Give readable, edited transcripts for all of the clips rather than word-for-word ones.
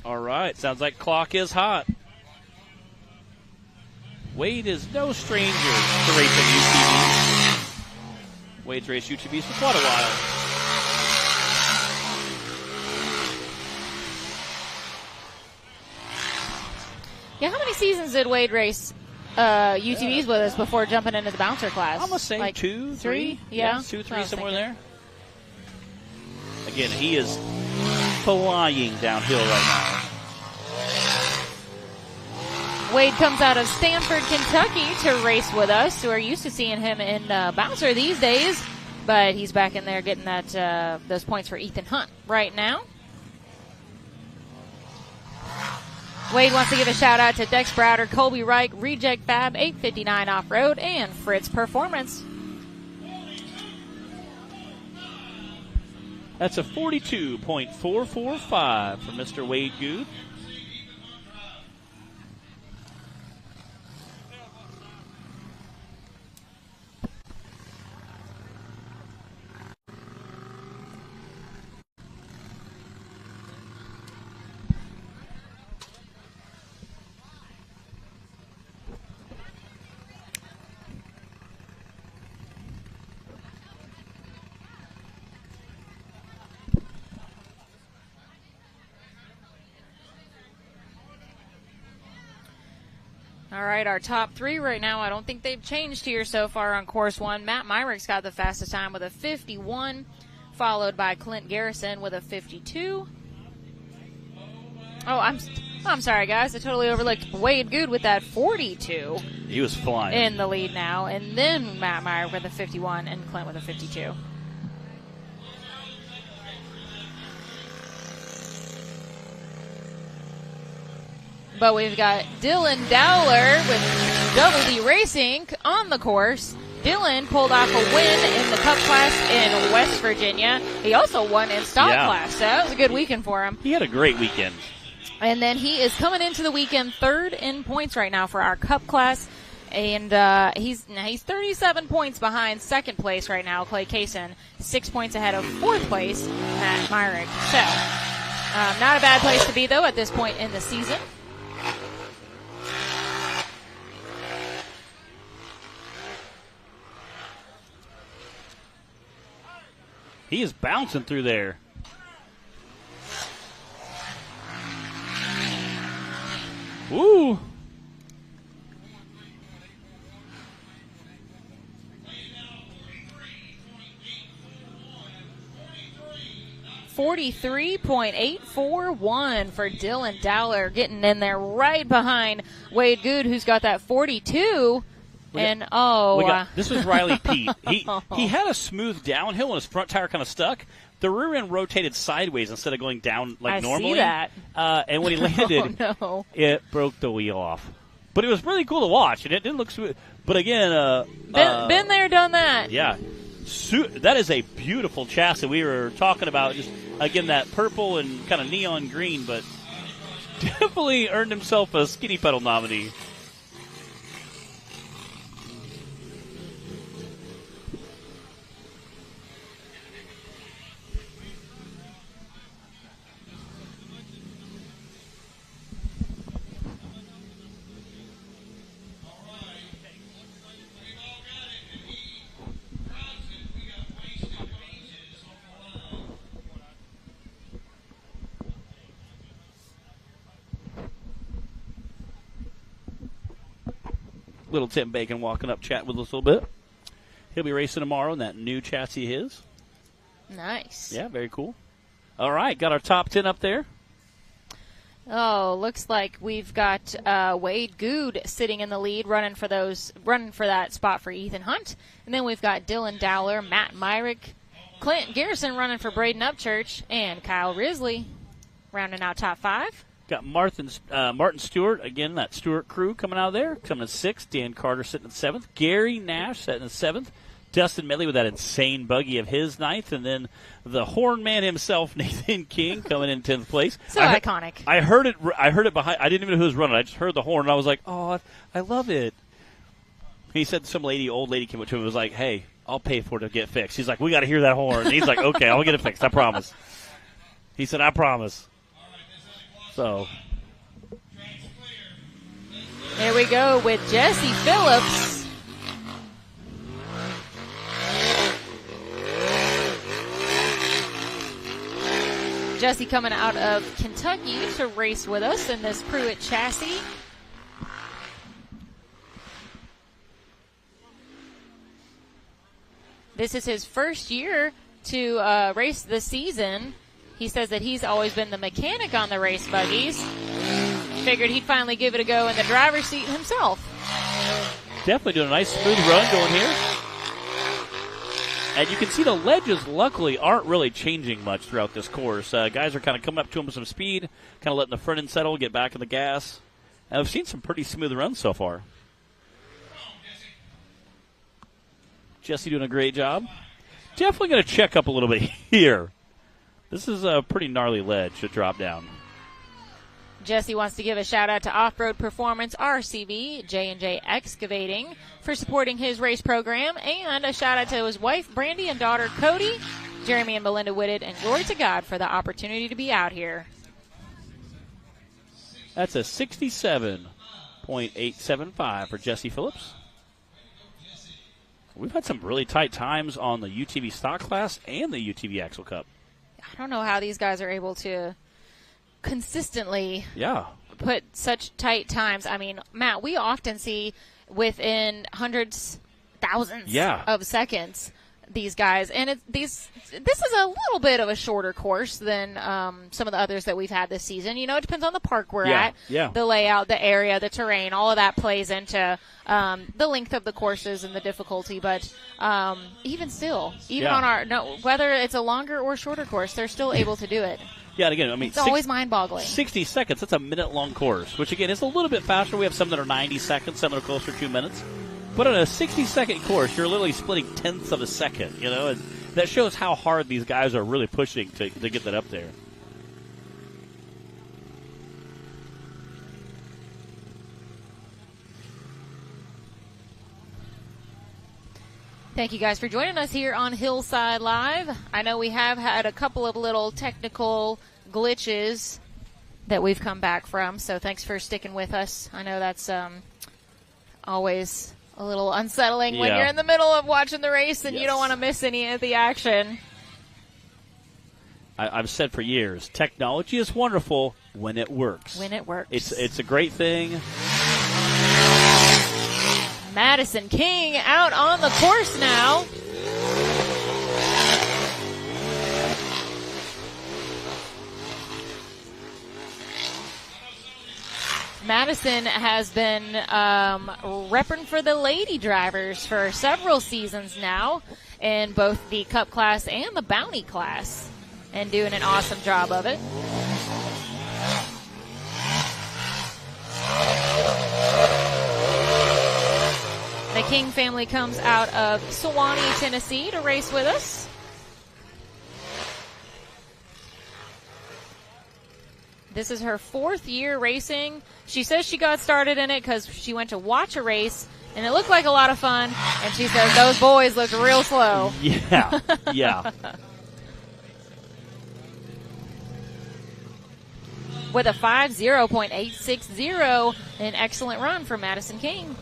All right. Sounds like clock is hot. Wade is no stranger to racing UTVs. Wade's raced UTVs for quite a while. Yeah, how many seasons did Wade race UTVs with us before jumping into the bouncer class? I'm going to say like 2, 3. Yeah, 2, 3, somewhere there. Again, he is flying downhill right now. Wade comes out of Stanford, Kentucky to race with us. We're used to seeing him in bouncer these days, but he's back in there getting that those points for Ethan Hunt right now. Wade wants to give a shout-out to Dex Browder, Colby Reich, Reject Fab, 859 Off-Road, and Fritz Performance. That's a 42.445 for Mr. Wade Good. All right, our top three right now, I don't think they've changed here so far on course one. Matt Myrick's got the fastest time with a 51, followed by Clint Garrison with a 52. Oh, I'm sorry, guys. I totally overlooked Wade Good with that 42. He was flying. In the lead now. And then Matt Myrick with a 51 and Clint with a 52. But we've got Dylan Dowler with Double D Racing on the course. Dylan pulled off a win in the Cup class in West Virginia. He also won in Stock class, so that was a good weekend for him. He had a great weekend. And then he is coming into the weekend third in points right now for our Cup class. And he's 37 points behind second place right now, Clay Kaysen. 6 points ahead of fourth place, Matt Myrick. So, not a bad place to be, though, at this point in the season. He is bouncing through there. Woo! .841 for Dylan Dowler, getting in there right behind Wade Good, who's got that 42. This was Riley Pete. He had a smooth downhill and his front tire kind of stuck. The rear end rotated sideways instead of going down like normally. I see that. And when he landed, it broke the wheel off. But it was really cool to watch, and it didn't look smooth. But again, been there, done that. Yeah, that is a beautiful chassis. We were talking about just again that purple and kind of neon green, but definitely earned himself a Skinny Pedal nominee. Little Tim Bacon walking up, chatting with us a little bit. He'll be racing tomorrow in that new chassis of his. Nice. Yeah, very cool. All right, got our top 10 up there. Oh, looks like we've got Wade Good sitting in the lead, running for that spot for Ethan Hunt. And then we've got Dylan Dowler, Matt Myrick, Clint Garrison running for Braden Upchurch, and Kyle Risley rounding out top 5. Got Martin Stewart, again, that Stewart crew coming out of there, coming in 6th. Dan Carter sitting in 7th. Gary Nash sitting in 7th. Dustin Medley with that insane buggy of his 9th. And then the horn man himself, Nathan King, coming in 10th place. So iconic. I heard it behind. I didn't even know who was running. I just heard the horn, and I was like, oh, I love it. He said some old lady came up to him and was like, hey, I'll pay for it to get fixed. He's like, we got to hear that horn. And he's like, okay, I'll get it fixed. I promise. He said, I promise. So here we go with Jesse Phillips. Jesse coming out of Kentucky to race with us in this Pruitt chassis. This is his first year to race this season. He says that he's always been the mechanic on the race buggies. Figured he'd finally give it a go in the driver's seat himself. Definitely doing a nice smooth run going here. And you can see the ledges, luckily, aren't really changing much throughout this course. Guys are kind of coming up to him with some speed, kind of letting the front end settle, get back on the gas. And I've seen some pretty smooth runs so far. Jesse doing a great job. Definitely going to check up a little bit here. This is a pretty gnarly ledge to drop down. Jesse wants to give a shout-out to Off-Road Performance RCV, J&J Excavating, for supporting his race program, and a shout-out to his wife, Brandy, and daughter, Cody, Jeremy and Belinda Whitted, and glory to God for the opportunity to be out here. That's a 67.875 for Jesse Phillips. We've had some really tight times on the UTV stock class and the UTV Axle Cup. I don't know how these guys are able to consistently put such tight times. I mean, Matt, we often see within hundreds, thousands of seconds these guys, and this is a little bit of a shorter course than some of the others that we've had this season. You know, it depends on the park we're at, the layout, the area, the terrain, all of that plays into the length of the courses and the difficulty. But even still, on our whether it's a longer or shorter course, they're still able to do it. Yeah, and again, I mean, it's always mind-boggling. 60 seconds, that's a minute-long course, which, again, is a little bit faster. We have some that are 90 seconds, some that are closer to 2 minutes. But on a 60-second course, you're literally splitting tenths of a second, you know, and that shows how hard these guys are really pushing to get that up there. Thank you guys for joining us here on Hillside Live. I know we have had a couple of little technical glitches that we've come back from, so thanks for sticking with us. I know that's always a little unsettling when you're in the middle of watching the race and you don't want to miss any of the action. I've said for years, technology is wonderful when it works. When it works. It's a great thing. Madison King out on the course now. Madison has been repping for the lady drivers for several seasons now in both the Cup class and the Bounty class, and doing an awesome job of it. The King family comes out of Sewanee, Tennessee to race with us. This is her 4th year racing. She says she got started in it because she went to watch a race, and it looked like a lot of fun, and she says those boys looked real slow. Yeah. With a 5:0.860, an excellent run for Madison King.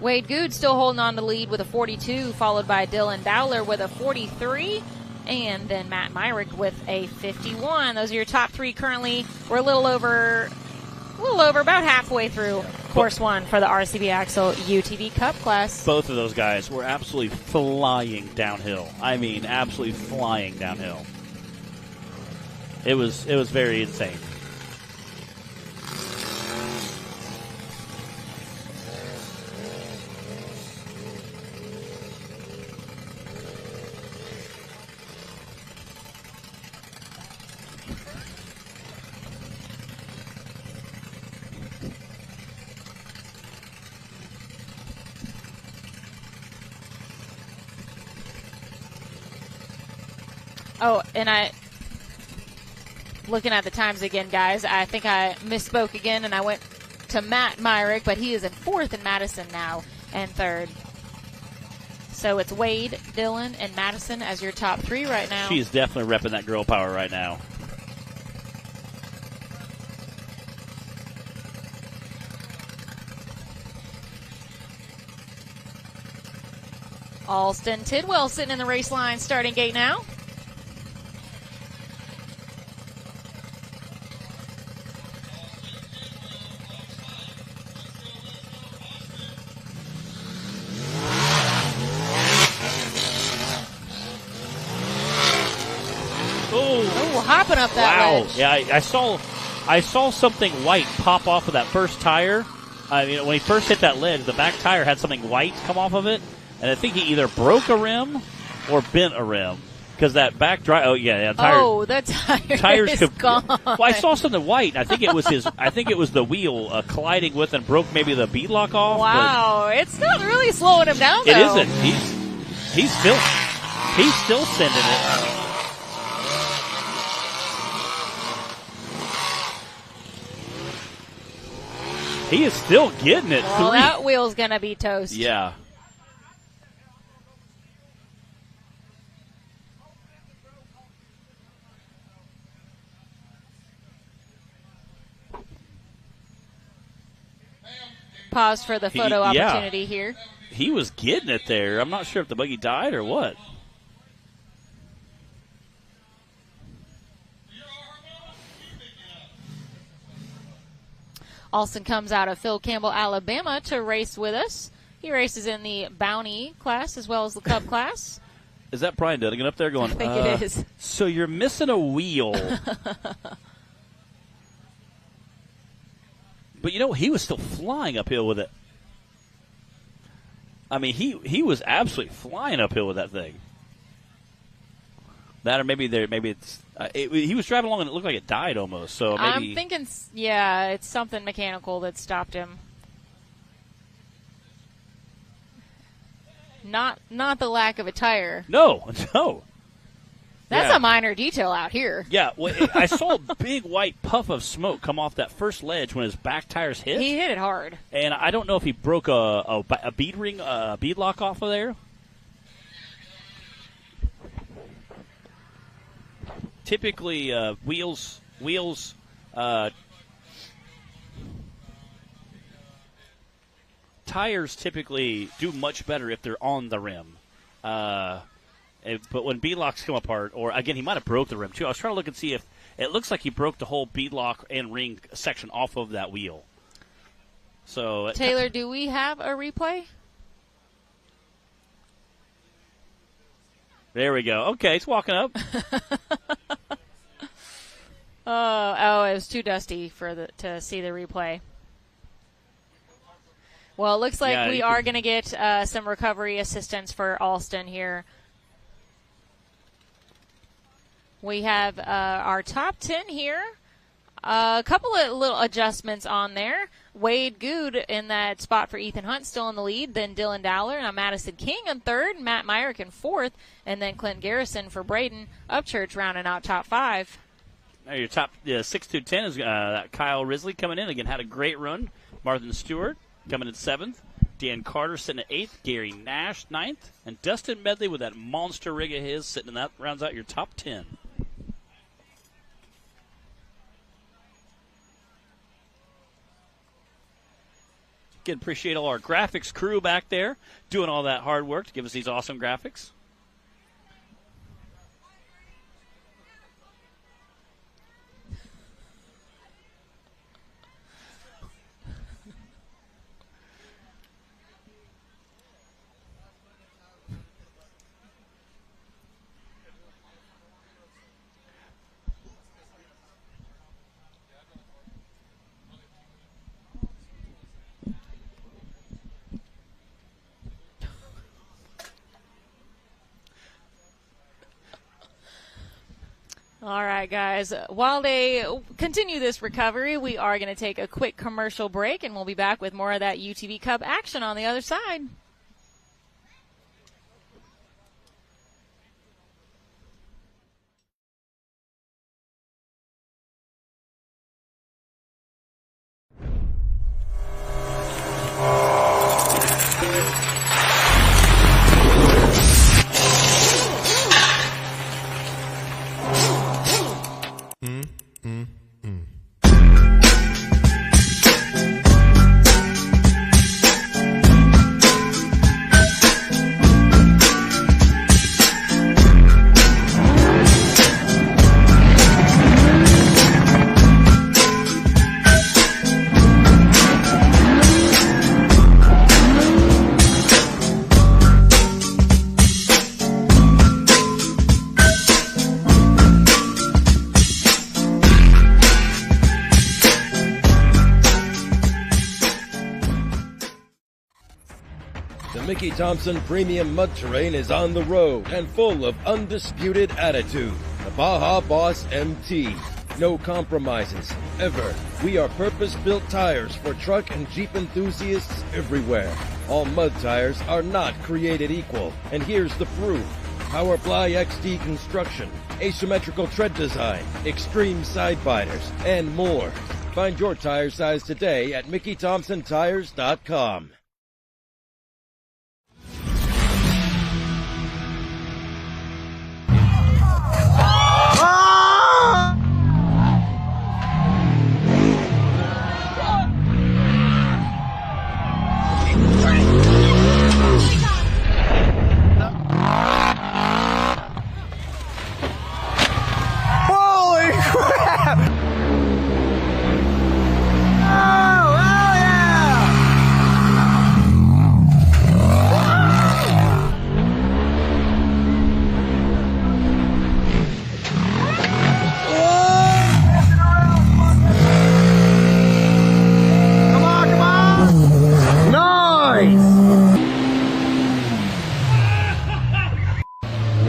Wade Good still holding on to lead with a 42, followed by Dylan Dowler with a 43, and then Matt Myrick with a 51. Those are your top 3 currently. We're a little over, about halfway through course 1 for the RCB Axle UTV Cup class. Both of those guys were absolutely flying downhill. I mean, absolutely flying downhill. It was very insane. Oh, and looking at the times again, guys, I think I misspoke again, and I went to Matt Myrick, but he is in 4th in Madison now, and 3rd. So it's Wade, Dylan, and Madison as your top 3 right now. She's definitely repping that girl power right now. Alston Tidwell sitting in the race line starting gate now. Oh, hopping up that ledge. Yeah, I saw something white pop off of that first tire. I mean, when he first hit that ledge, the back tire had something white come off of it, and I think he either broke a rim or bent a rim because that back drive. Oh yeah, tire. Oh, the tires gone. Well, I saw something white. I think it was his. I think it was the wheel colliding with and broke maybe the bead lock off. Wow, it's not really slowing him down. Though. It isn't. He's still sending it. He is still getting it. Well, that wheel's going to be toast. Yeah. Pause for the photo opportunity here. He was getting it there. I'm not sure if the buggy died or what. Alston comes out of Phil Campbell, Alabama to race with us. He races in the Bounty class as well as the Cub class. Is that Brian Dunnigan up there going, I think it is. So you're missing a wheel. But, he was still flying uphill with it. I mean, he was absolutely flying uphill with that thing. That or maybe it's he was driving along and it looked like it died almost. So maybe I'm thinking, it's something mechanical that stopped him. Not the lack of a tire. No. That's a minor detail out here. Yeah, well, I saw a big white puff of smoke come off that first ledge when his back tires hit. He hit it hard. And I don't know if he broke a bead ring, bead lock off of there. Typically, wheels, tires typically do much better if they're on the rim. But when bead locks come apart, or again, he might have broke the rim too. I was trying to look and see if it looks like he broke the whole bead lock and ring section off of that wheel. So, Taylor, do we have a replay? There we go. Okay, it's walking up. It was too dusty to see the replay. Well, it looks like we are going to get some recovery assistance for Alston here. We have our top 10 here. A couple of little adjustments on there. Wade Good in that spot for Ethan Hunt still in the lead. Then Dylan Dowler. Now Madison King in third. Matt Myrick in fourth. And then Clint Garrison for Braden Upchurch rounding out top 5. Now your top 6 through 10 is Kyle Risley coming in. Again, had a great run. Martha Stewart coming in 7th. Dan Carter sitting at 8th. Gary Nash 9th. And Dustin Medley with that monster rig of his sitting in that rounds out your top 10. Again, appreciate all our graphics crew back there doing all that hard work to give us these awesome graphics. All right, guys. While they continue this recovery, we are going to take a quick commercial break, and we'll be back with more of that UTV Cup action on the other side. Mm. The Mickey Thompson Premium Mud Terrain is on the road and full of undisputed attitude. The Baja Boss MT. No compromises, ever. We are purpose-built tires for truck and Jeep enthusiasts everywhere. All mud tires are not created equal, and here's the proof. Powerfly XD construction, asymmetrical tread design, extreme side biters, and more. Find your tire size today at MickeyThompsonTires.com.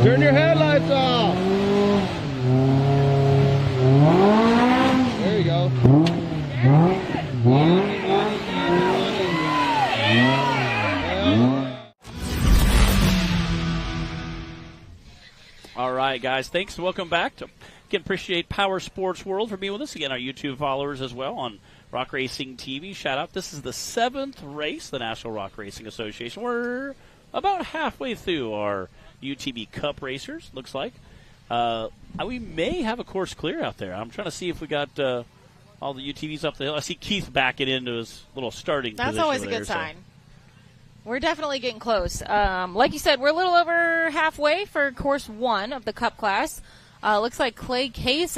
Turn your headlights off. There you go. All right, guys. Thanks. Welcome back. Again, appreciate Power Sports World for being with us. Again, our YouTube followers as well on Rock Racing TV. Shout out. This is the 7th race, the National Rock Racing Association. We're about halfway through our UTV Cup racers, looks like. We may have a course clear out there. I'm trying to see if we got all the UTVs up the hill. I see Keith backing into his little starting position. That's always a good sign. We're definitely getting close. Like you said, we're a little over halfway for course 1 of the Cup class. Looks like Kase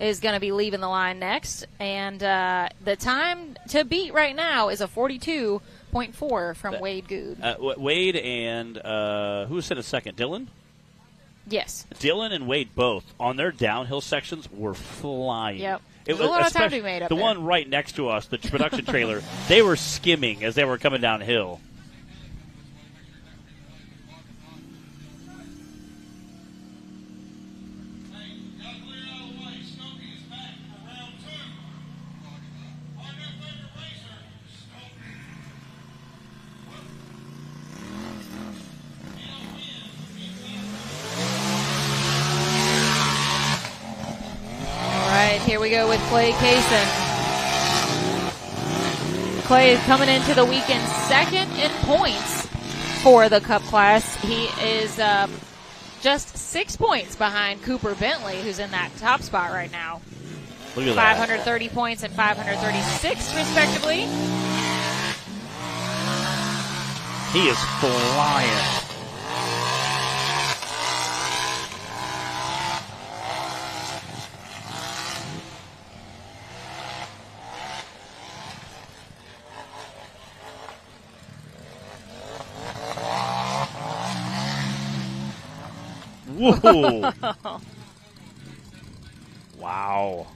is going to be leaving the line next. And the time to beat right now is a 42.4 from Wade Good. Wade and who's in a second? Dylan? Yes. Dylan and Wade both on their downhill sections were flying. Yep. There's a lot of time to be made up the there. one right next to us, the production trailer, they were skimming as they were coming downhill. Here we go with Clay Kase. Clay is coming into the weekend second in points for the Cup class. He is just 6 points behind Cooper Bentley, who's in that top spot right now. Look at that. 530 points and 536, respectively. He is flying. Whoa. Wow.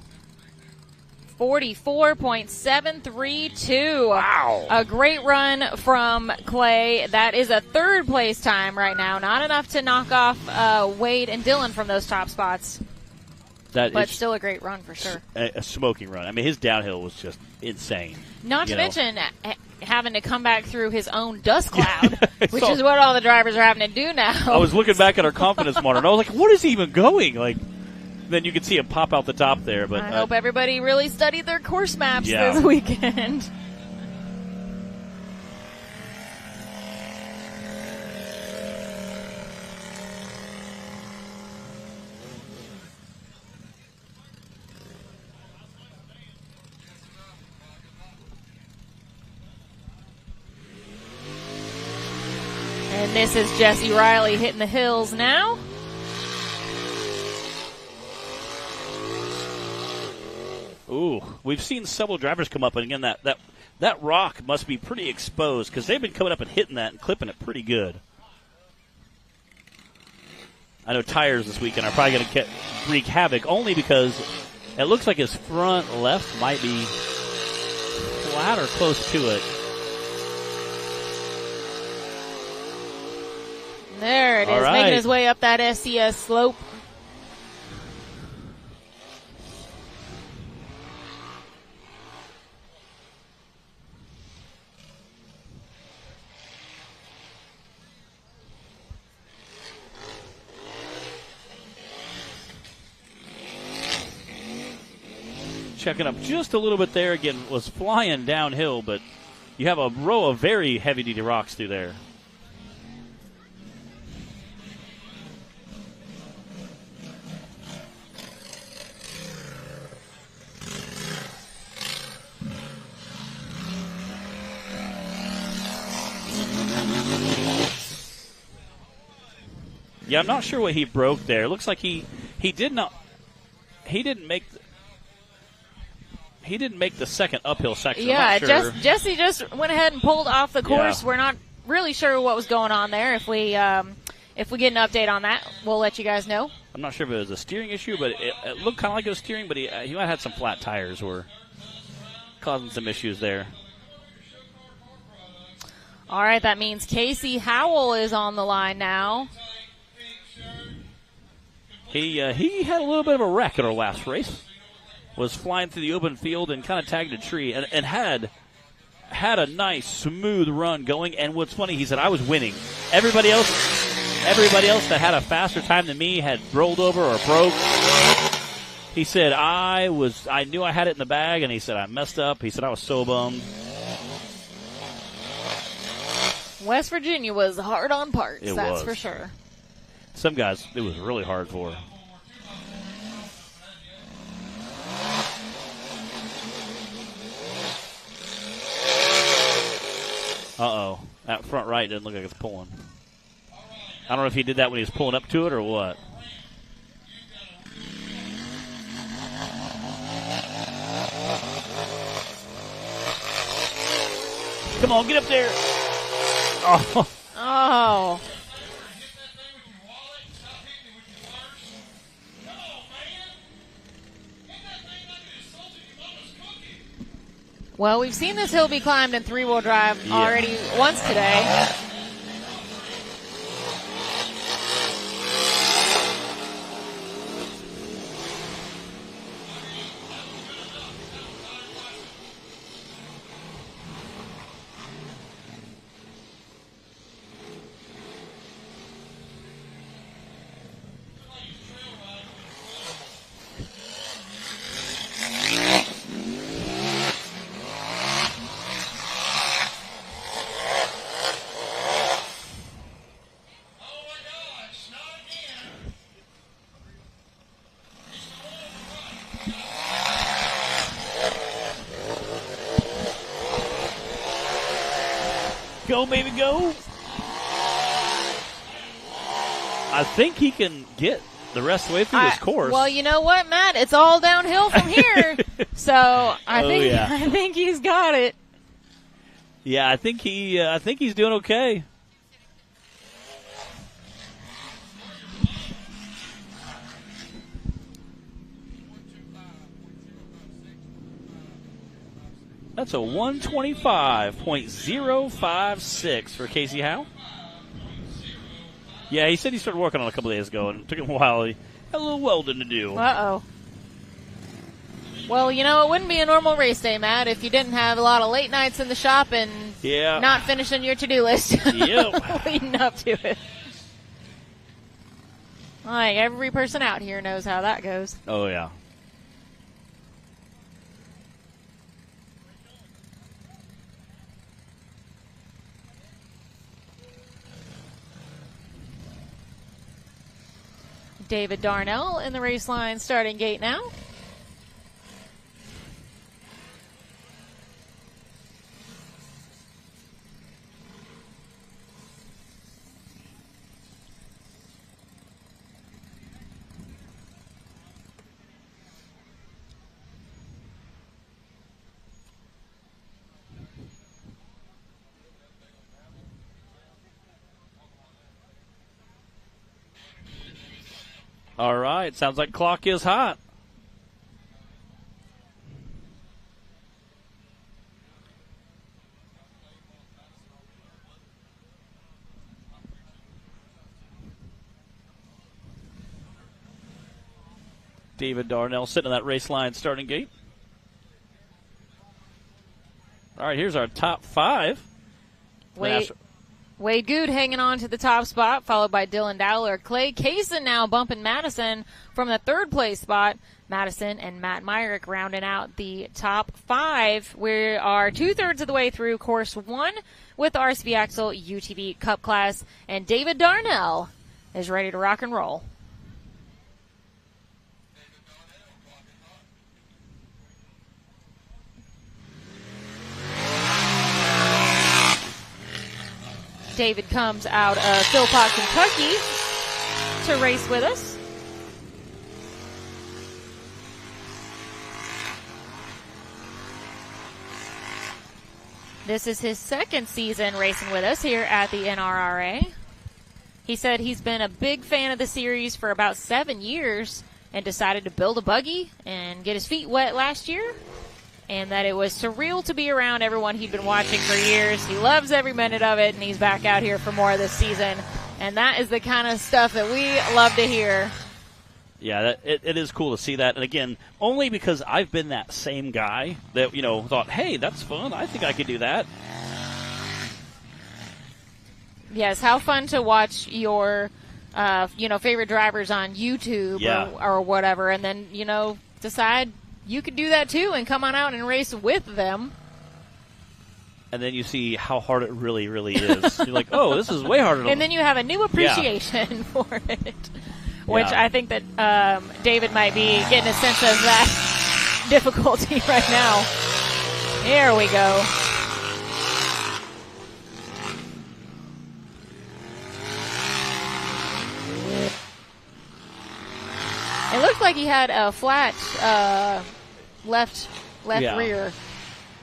44.732. Wow. A great run from Clay. That is a third place time right now. Not enough to knock off Wade and Dylan from those top spots. But still a great run for sure. A smoking run. I mean, his downhill was just insane. Not to mention having to come back through his own dust cloud, which is what all the drivers are having to do now. I was looking back at our confidence monitor, and I was like, what is he even going? Like, then you could see him pop out the top there. But I hope everybody really studied their course maps Yeah. this weekend. And this is Jesse Riley hitting the hills now. Ooh, we've seen several drivers come up, and again, that rock must be pretty exposed because they've been coming up and hitting that and clipping it pretty good. I know tires this weekend are probably going to wreak havoc only because it looks like his front left might be flat or close to it. There it is, making his way up that SCS slope. Checking up just a little bit there. Again, was flying downhill, but you have a row of very heavy-duty rocks through there. Yeah, I'm not sure what he broke there. It looks like he didn't make the second uphill section. Yeah, sure. Jesse just went ahead and pulled off the course. Yeah. We're not really sure what was going on there. If we get an update on that, we'll let you guys know. I'm not sure if it was a steering issue, but it looked kind of like it was steering, but he might have had some flat tires or causing some issues there. All right, that means Kase Howell is on the line now. He had a little bit of a wreck at our last race. Was flying through the open field and kind of tagged a tree and had a nice smooth run going. And what's funny, he said, I was winning. Everybody else that had a faster time than me had rolled over or broke. He said, I knew I had it in the bag, and he said, I messed up. He said, I was so bummed. West Virginia was hard on parts, that's was. For sure. Some guys, it was really hard for. Uh-oh. That front right doesn't look like it's pulling. I don't know if he did that when he was pulling up to it or what. Come on, get up there. Oh. Oh. Well, we've seen this hill be climbed in three-wheel drive already once today. Go, baby, go. I think he can get the rest of the way through this course. Well, you know what, Matt? It's all downhill from here. So I think he's got it. Yeah, I think he's doing okay. That's a 125.056 for Kase Howell. Yeah, he said he started working on it a couple days ago, and it took him a while. He had a little welding to do. Uh-oh. Well, it wouldn't be a normal race day, Matt, if you didn't have a lot of late nights in the shop and not finishing your to-do list leading up to it. Like, every person out here knows how that goes. Oh, yeah. David Darnell in the race line starting gate now. All right, sounds like clock is hot. David Darnell sitting on that race line starting gate. All right, here's our top 5. Wade Good hanging on to the top spot, followed by Dylan Dowler. Kase now bumping Madison from the 3rd place spot. Madison and Matt Myrick rounding out the top 5. We are 2/3 of the way through course 1 with the RCB Axle UTV Cup class, and David Darnell is ready to rock and roll. David comes out of Phillips, Kentucky to race with us. This is his 2nd season racing with us here at the NRRA. He said he's been a big fan of the series for about 7 years and decided to build a buggy and get his feet wet last year, and that it was surreal to be around everyone he'd been watching for years. He loves every minute of it, and he's back out here for more this season. And that is the kind of stuff that we love to hear. Yeah, it is cool to see that. And again, only because I've been that same guy that, thought, hey, that's fun. I think I could do that. Yes, how fun to watch your, favorite drivers on YouTube or whatever, and then, decide you could do that too and come on out and race with them. And then you see how hard it really, really is. You're like, oh, this is way harder. And then you have a new appreciation for it, which I think that David might be getting a sense of that difficulty right now. Here we go. It looked like he had a flat left rear.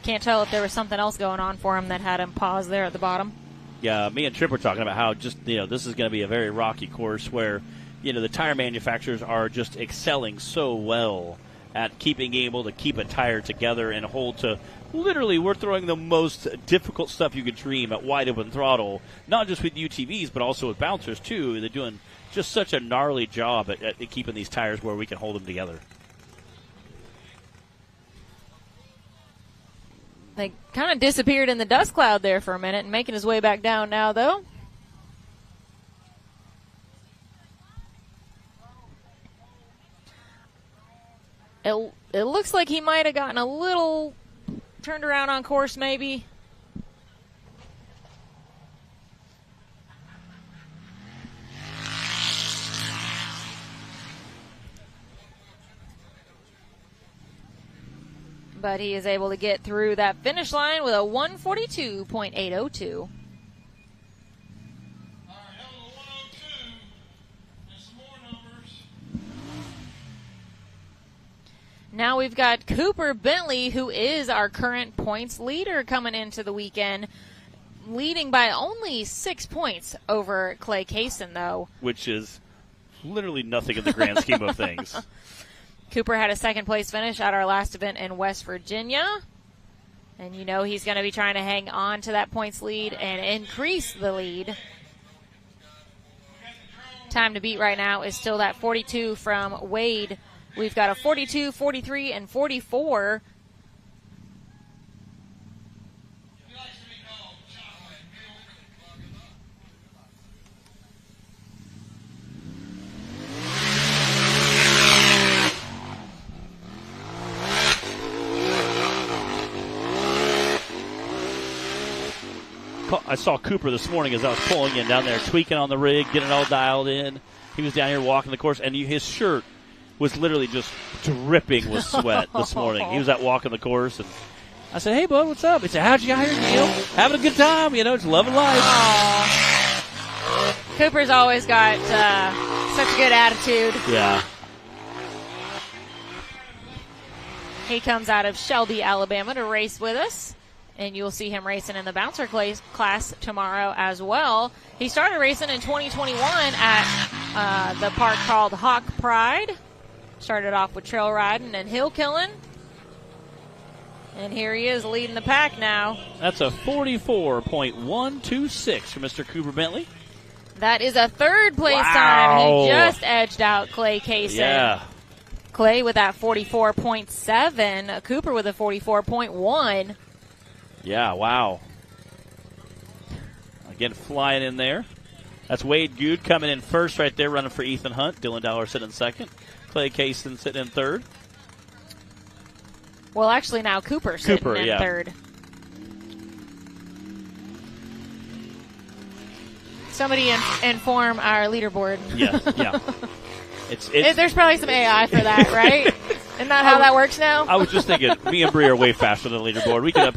Can't tell if there was something else going on for him that had him pause there at the bottom. Yeah, me and Trip were talking about how just, this is going to be a very rocky course where, the tire manufacturers are just excelling so well at able to keep a tire together and hold to, literally, we're throwing the most difficult stuff you could dream at wide open throttle, not just with UTVs, but also with bouncers, too. They're doing just such a gnarly job at keeping these tires where we can hold them together. They kind of disappeared in the dust cloud there for a minute and making his way back down now, though. It looks like he might have gotten a little turned around on course, maybe. But he is able to get through that finish line with a 142.802. Now we've got Cooper Bentley, who is our current points leader coming into the weekend, leading by only 6 points over Clay Kase, though. Which is literally nothing in the grand scheme of things. Cooper had a 2nd place finish at our last event in West Virginia. And he's going to be trying to hang on to that points lead and increase the lead. Time to beat right now is still that 42 from Wade. We've got a 42, 43, and 44. I saw Cooper this morning as I was pulling in down there, tweaking on the rig, getting it all dialed in. He was down here walking the course, and his shirt was literally just dripping with sweat this morning. He was out walking the course, and I said, hey, bud, what's up? He said, how'd you get here? Having a good time, just loving life. Aww. Cooper's always got such a good attitude. Yeah. He comes out of Shelby, Alabama to race with us. And you'll see him racing in the bouncer class tomorrow as well. He started racing in 2021 at the park called Hawk Pride. Started off with trail riding and hill killing. And here he is leading the pack now. That's a 44.126 for Mr. Cooper Bentley. That is a 3rd place time. He just edged out Clay Kase. Yeah. Clay with that 44.7. Cooper with a 44.1. Yeah, wow. Again, flying in there. That's Wade Good coming in first right there, running for Ethan Hunt. Dylan Dowler sitting in second. Clay Kase sitting in third. Well, actually now Cooper's sitting in third. Somebody inform our leaderboard. Yes, yeah. There's probably some AI for that, right? Isn't that how that works now? I was just thinking, me and Bree are way faster than the leaderboard. We can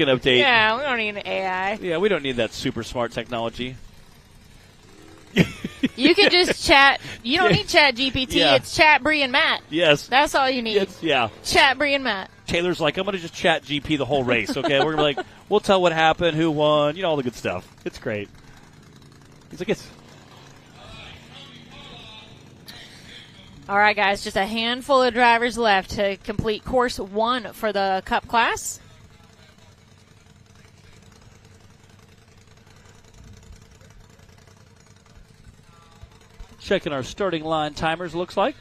update. Yeah, we don't need an AI. Yeah, we don't need that super smart technology. You can just chat. You don't need Chat GPT. Yeah. It's Chat Bree and Matt. Yes. That's all you need. Yeah. Chat Bree and Matt. Taylor's like, I'm going to just Chat GP the whole race, okay? We're going to we'll tell what happened, who won, all the good stuff. It's great. He's like, it's... All right, guys, just a handful of drivers left to complete course 1 for the Cup class. Checking our starting line timers, looks like.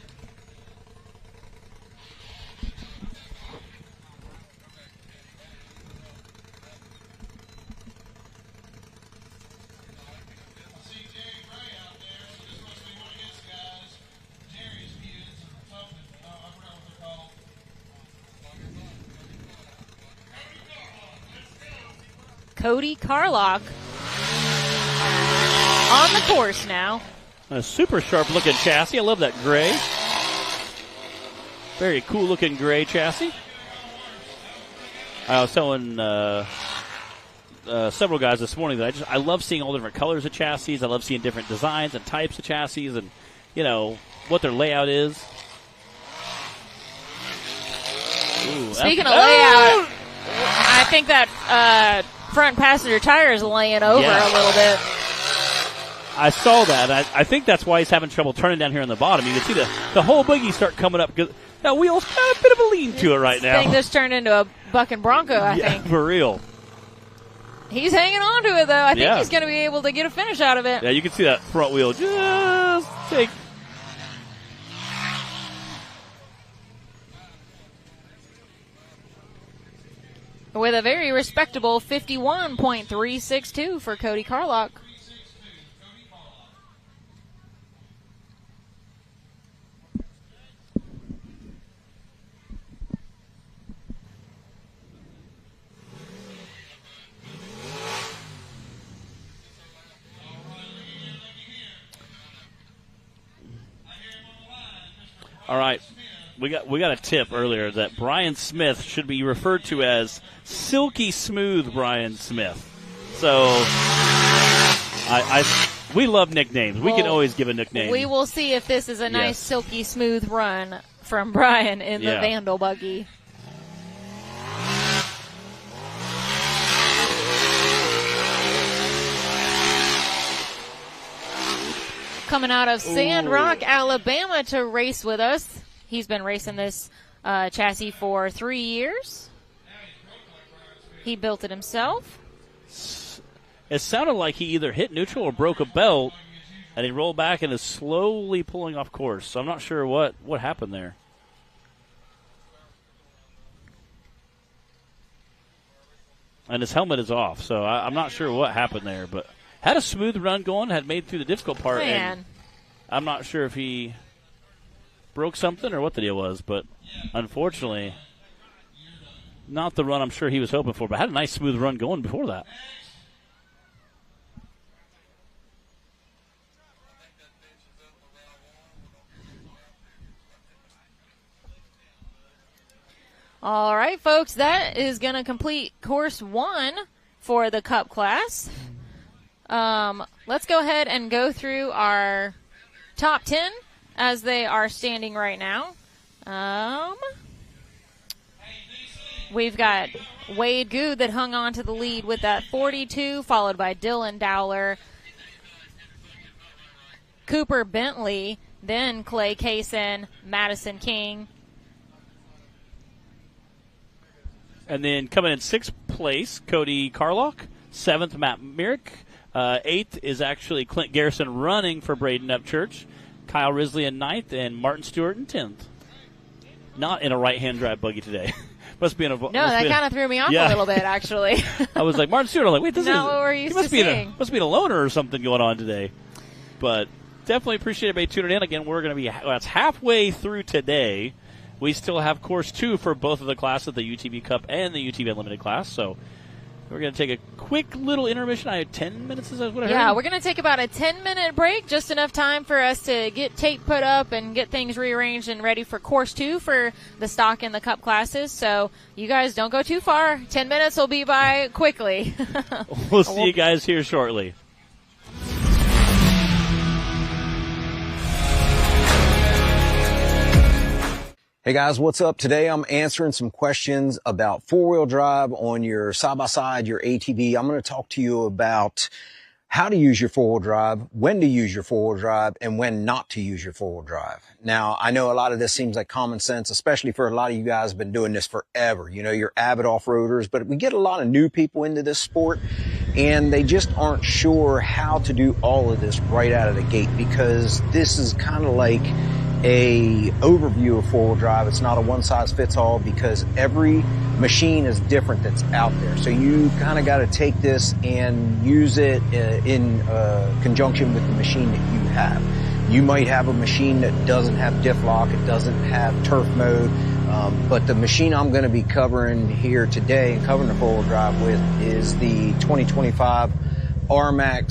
Cody Carlock on the course now. A super sharp-looking chassis. I love that gray. Very cool-looking gray chassis. I was telling several guys this morning that I love seeing all different colors of chassis. I love seeing different designs and types of chassis and, what their layout is. Ooh, speaking of layout, I think that front passenger tire is laying over a little bit. I saw that. I think that's why he's having trouble turning down here on the bottom. You can see the whole buggy start coming up. That wheel's got a bit of a lean to it right now. I think this turned into a bucking Bronco, I think. For real. He's hanging on to it, though. I think he's going to be able to get a finish out of it. Yeah, you can see that front wheel just take. With a very respectable 51.362 for Cody Carlock. All right. We got a tip earlier that Brian Smith should be referred to as Silky Smooth Brian Smith. So we love nicknames. We can always give a nickname. We will see if this is a nice silky smooth run from Brian in the Vandal buggy. Coming out of Sand Rock, Alabama to race with us. He's been racing this chassis for 3 years. He built it himself. It sounded like he either hit neutral or broke a belt, and he rolled back and is slowly pulling off course. So I'm not sure what happened there. And his helmet is off, so I'm not sure what happened there. But had a smooth run going, had made through the difficult part. Man. And I'm not sure if he broke something or what the deal was, but unfortunately, not the run I'm sure he was hoping for, but had a nice smooth run going before that. All right, folks, that is going to complete course 1 for the Cup class. Let's go ahead and go through our top 10 as they are standing right now. We've got Wade Good that hung on to the lead with that 42, followed by Dylan Dowler, Cooper Bentley, then Clay Kase, Madison King. And then coming in 6th place, Cody Carlock. 7th, Matt Merrick. 8th is actually Clint Garrison running for Braden Upchurch. Kyle Risley in 9th, and Martin Stewart in 10th. not in a right-hand drive buggy today. Must be in a. No, that kind of threw me off a little bit, actually. I was like, Martin Stewart. I'm like, wait, this is. Not what we're used to seeing. Must be in a loaner or something going on today. But definitely appreciate everybody tuning in. Again, we're going to be. That's halfway through today. We still have course 2 for both of the classes, the UTV Cup and the UTV Unlimited class. So we're going to take a quick little intermission. I had 10 minutes. Is that what I heard? Yeah, we're going to take about a 10-minute break, just enough time for us to get tape put up and get things rearranged and ready for course 2 for the stock and the cup classes. So you guys don't go too far. 10 minutes will be by quickly. We'll see you guys here shortly. Hey guys, what's up? Today I'm answering some questions about four-wheel drive on your side-by-side, your ATV. I'm going to talk to you about how to use your four-wheel drive, when to use your four-wheel drive, and when not to use your four-wheel drive. Now, I know a lot of this seems like common sense, especially for a lot of you guys who've been doing this forever. You know, you're avid off-roaders, but we get a lot of new people into this sport, and they just aren't sure how to do all of this right out of the gate, because this is kind of like a overview of four-wheel drive. It's not a one-size-fits-all, because every machine is different that's out there. So you kind of got to take this and use it in conjunction with the machine that you have. You might have a machine that doesn't have diff lock, it doesn't have turf mode, but the machine I'm going to be covering here today and covering the four-wheel drive with is the 2025 RMAX